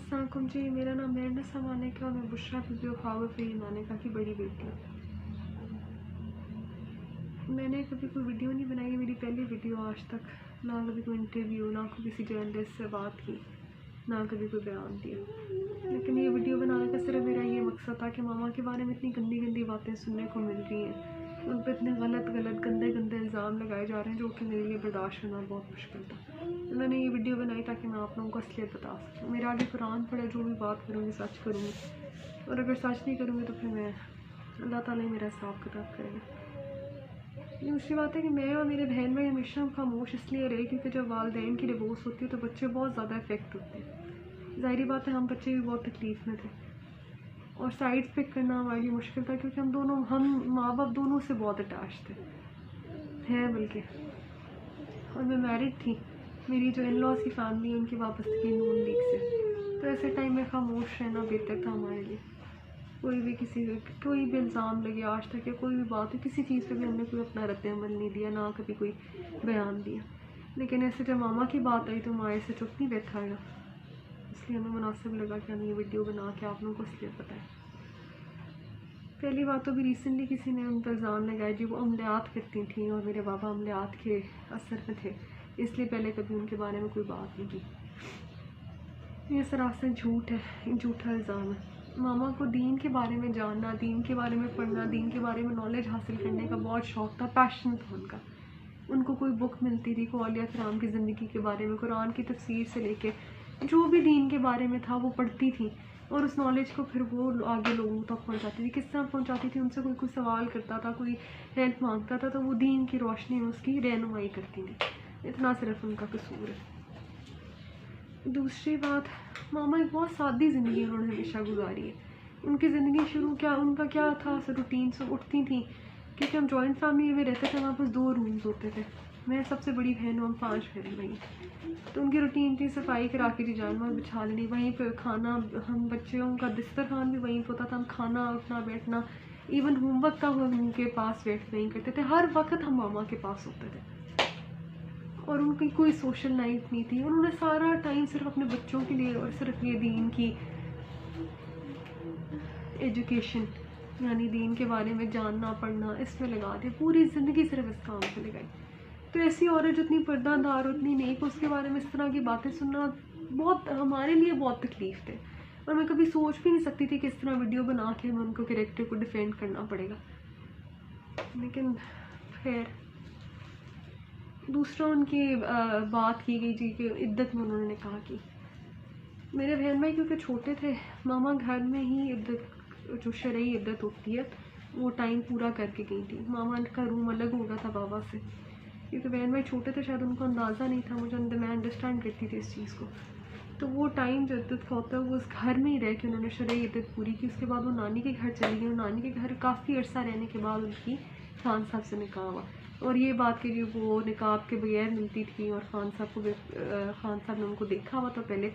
अस्सलाम जी, मेरा नाम मेहरना समाने का और मैं बुशरा वीडियो ख्वाब फरी मानेका की बड़ी बेटी हूँ। मैंने कभी कोई वीडियो नहीं बनाई, मेरी पहली वीडियो आज तक। ना कभी कोई इंटरव्यू, ना कोई किसी जर्नलिस्ट से बात की, ना कभी कोई बयान दिया। लेकिन ये वीडियो बनाने का सिर्फ मेरा ये मकसद था कि मामा के बारे में इतनी गंदी गंदी बातें सुनने को मिल रही हैं, उन पर इतने गलत गंदे गंदे इल्ज़ाम लगाए जा रहे हैं जो कि मेरे लिए बर्दाश्त करना बहुत मुश्किल था। तो मैंने ये वीडियो बनाई ताकि मैं आप लोगों को असलियत बता सकूँ। मेरे आगे कुरान पढ़े, जो भी बात करूँगी सच करूँगी, और अगर सच नहीं करूँगी तो फिर मैं अल्लाह ताला ही मेरा हिसाब किताब करेगा। दूसरी बात है कि मैं और मेरे बहन भाई हमेशा खामोश इसलिए रहे क्योंकि जब वालिदैन की डिवोर्स होती है तो बच्चे बहुत ज़्यादा इफेक्ट होते हैं। ज़ाहिर बात है, हम बच्चे भी बहुत तकलीफ़ में थे और साइड पिक करना हमारे लिए मुश्किल था क्योंकि हम माँ बाप दोनों से बहुत अटैच थे हैं बल्कि। और मैं मैरिड थी, मेरी जो इन लॉज की फैमिली है उनकी वापसी नून लीग से, तो ऐसे टाइम में खामोश रहना बेहतर था हमारे लिए। कोई भी इल्ज़ाम लगे आज तक या कोई भी बात हो, किसी चीज़ पे भी हमने कोई अपना रद्द अमल नहीं दिया, ना कभी कोई बयान दिया। लेकिन ऐसे जब मामा की बात आई तो मैं ऐसे चुप नहीं बैठा गया, इसलिए हमें मुनासिब लगा कि हम ये वीडियो बना के आप लोगों को इसलिए बताएं। पहली बात तो भी रिसेंटली किसी ने उन पर इल्ज़ाम लगाया जी वो अमलियात करती थी और मेरे बाबा अमलियात के असर में थे, इसलिए पहले कभी उनके बारे में कोई बात नहीं की। ये सरासर झूठ है, झूठा इल्ज़ाम है। मामा को दीन के बारे में जानना, दीन के बारे में पढ़ना, दीन के बारे में नॉलेज हासिल करने का बहुत शौक़ था, पैशन था उनका। उनको कोई बुक मिलती थी औलिया किराम की ज़िंदगी के बारे में, कुरान की तफसीर से लेके जो भी दीन के बारे में था वो पढ़ती थी और उस नॉलेज को फिर वो आगे लोगों तक पहुंचाती थी। किस तरह पहुंचाती थी? उनसे कोई सवाल करता था, कोई हेल्प मांगता था तो वो दीन की रोशनी में उसकी रहनुमाई करती थी। इतना सिर्फ उनका कसूर है। दूसरी बात, मामा एक बहुत सादी ज़िंदगी उन्होंने हमेशा गुजारी है। उनकी ज़िंदगी उनका क्या था, रूटीन से उठती थी क्योंकि हम जॉइंट फैमिली में रहते थे, हमारे पास 2 रूम्स होते थे। मैं सबसे बड़ी बहन हूँ, हम 5 बहन भाई। तो उनकी रूटीन थी सफाई करा के डिजाइनर बिछा लेनी, वहीं पर खाना, हम बच्चों का दस्तरखान भी वहीं पर होता था, हम खाना उठना बैठना, इवन होमवर्क का हम उनके पास बैठ नहीं करते थे, हर वक्त हम मामा के पास होते थे। और उनकी कोई सोशल लाइफ नहीं थी, उन्होंने सारा टाइम सिर्फ अपने बच्चों के लिए और सिर्फ ये दीन की एजुकेशन यानी दीन के बारे में जानना पढ़ना इसमें लगा दिया, पूरी ज़िंदगी सिर्फ इस काम से लगाई। तो ऐसी औरत जितनी पर्दादार और इतनी नेक, उसके बारे में इस तरह की बातें सुनना बहुत हमारे लिए बहुत तकलीफ थे और मैं कभी सोच भी नहीं सकती थी कि इस तरह वीडियो बना के हमें उनको कैरेक्टर को डिफेंड करना पड़ेगा। लेकिन खैर, दूसरा उनकी बात की गई जी कि इद्दत में उन्होंने कहा कि मेरे बहन भाई क्योंकि छोटे थे, मामा घर में ही इद्दत, जो शरई इद्दत होती है, वो टाइम पूरा करके गई थी। मामा का रूम अलग हो गया था बाबा से क्योंकि बहन भाई छोटे थे, शायद उनको अंदाज़ा नहीं था, मैं अंडरस्टैंड करती थी इस चीज़ को। तो वो टाइम जो इद्दत का होता है वो उस घर में ही रह के उन्होंने शरई इद्दत पूरी की। उसके बाद वो नानी के घर चली गई और नानी के घर काफ़ी अर्सा रहने के बाद उनकी खान साहब से निकाह हुआ। और ये बात कि वो निकाब के बगैर मिलती थी और खान साहब ने उनको देखा हुआ था पहले,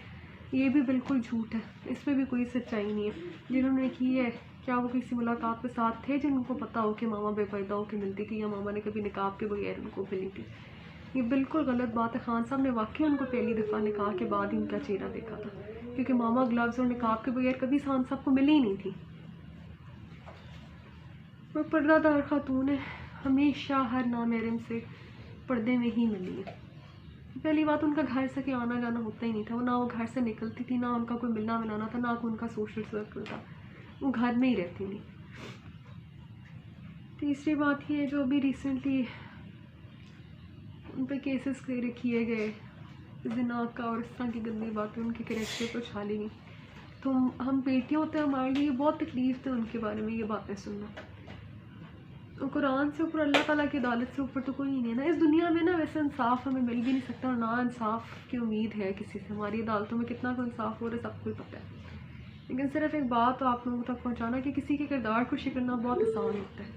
ये भी बिल्कुल झूठ है, इसमें भी कोई सच्चाई नहीं है। जिन्होंने की है, क्या वो किसी मुलाकात के साथ थे जिनको पता हो कि मामा बेपर्दा होकर मिलती थी या मामा ने कभी निकाब के बगैर उनको मिली थी? ये बिल्कुल गलत बात है। खान साहब ने वाकई उनको पहली दफ़ा निकाह के बाद ही उनका चेहरा देखा था क्योंकि मामा ग्लव्स और निकाब के बगैर कभी खान साहब को मिली ही नहीं थी। वो पर्दादार खातून है, हमेशा हर नामहरम से पर्दे में ही मिली है। पहली बात, उनका घर से कहीं आना जाना होता ही नहीं था, वो ना वो घर से निकलती थी, ना उनका कोई मिलना मिलाना था, ना कोई उनका सोशल सर्कल था, वो घर में ही रहती थी। तीसरी बात ये है, जो अभी रिसेंटली उन पर केसेस किए गए ज़िना का और इस तरह की गंदी बातें उनके कैरेक्टर पर छाली गई, तो हम बेटियाँ होते हैं, हमारे लिए बहुत तकलीफ थे उनके बारे में ये बातें सुनना। तो कुरान से ऊपर, अल्लाह ताला की अदालत से ऊपर तो कोई नहीं है ना इस दुनिया में ना। वैसे इंसाफ हमें मिल भी नहीं सकता और ना इंसाफ की उम्मीद है किसी से। हमारी अदालतों में कितना कोई इंसाफ हो रहा है सबको ही पता है। लेकिन सिर्फ एक बात तो आप लोगों तक पहुंचाना कि किसी के किरदार को शिकना बहुत आसान होता है,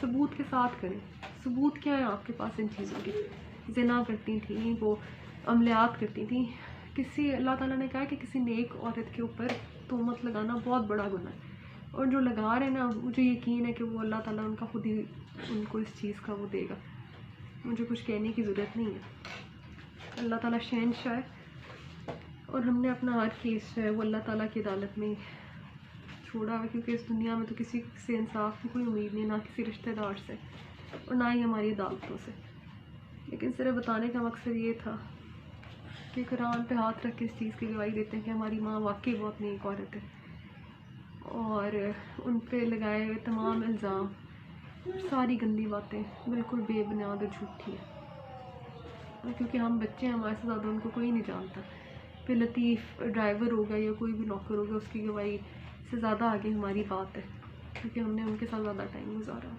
सबूत के साथ करें। सबूत क्या है आपके पास इन चीज़ों के? ज़िना करती थी, वो अमलियात करती थी, किसी, अल्लाह ताला ने कहा कि किसी नेक औरत के ऊपर तोहमत लगाना बहुत बड़ा गुनाह है, और जो लगा रहे हैं ना, मुझे यकीन है कि वो अल्लाह ताला उनका खुद ही उनको इस चीज़ का वो देगा। मुझे कुछ कहने की ज़रूरत नहीं है। अल्लाह ताला शहंशाह है और हमने अपना हर केस जो है वो अल्लाह ताला की अदालत में छोड़ा है, क्योंकि इस दुनिया में तो किसी से इंसाफ की कोई उम्मीद नहीं, ना किसी रिश्तेदार से और ना ही हमारी अदालतों से। लेकिन सिर्फ बताने का मकसद ये था कि कुरान पे हाथ रख के इस चीज़ की गवाही देते हैं कि हमारी माँ वाकई बहुत नेक औरत है, और उन पे लगाए हुए तमाम इल्ज़ाम, सारी गंदी बातें बिल्कुल बेबुनियाद और झूठी है। क्योंकि हम बच्चे हैं, हमारे से ज़्यादा उनको कोई नहीं जानता। फिर लतीफ़ ड्राइवर होगा या कोई भी नौकर होगा, उसकी गवाही से ज़्यादा आगे हमारी बात है, क्योंकि हमने उनके साथ ज़्यादा टाइम गुजारा।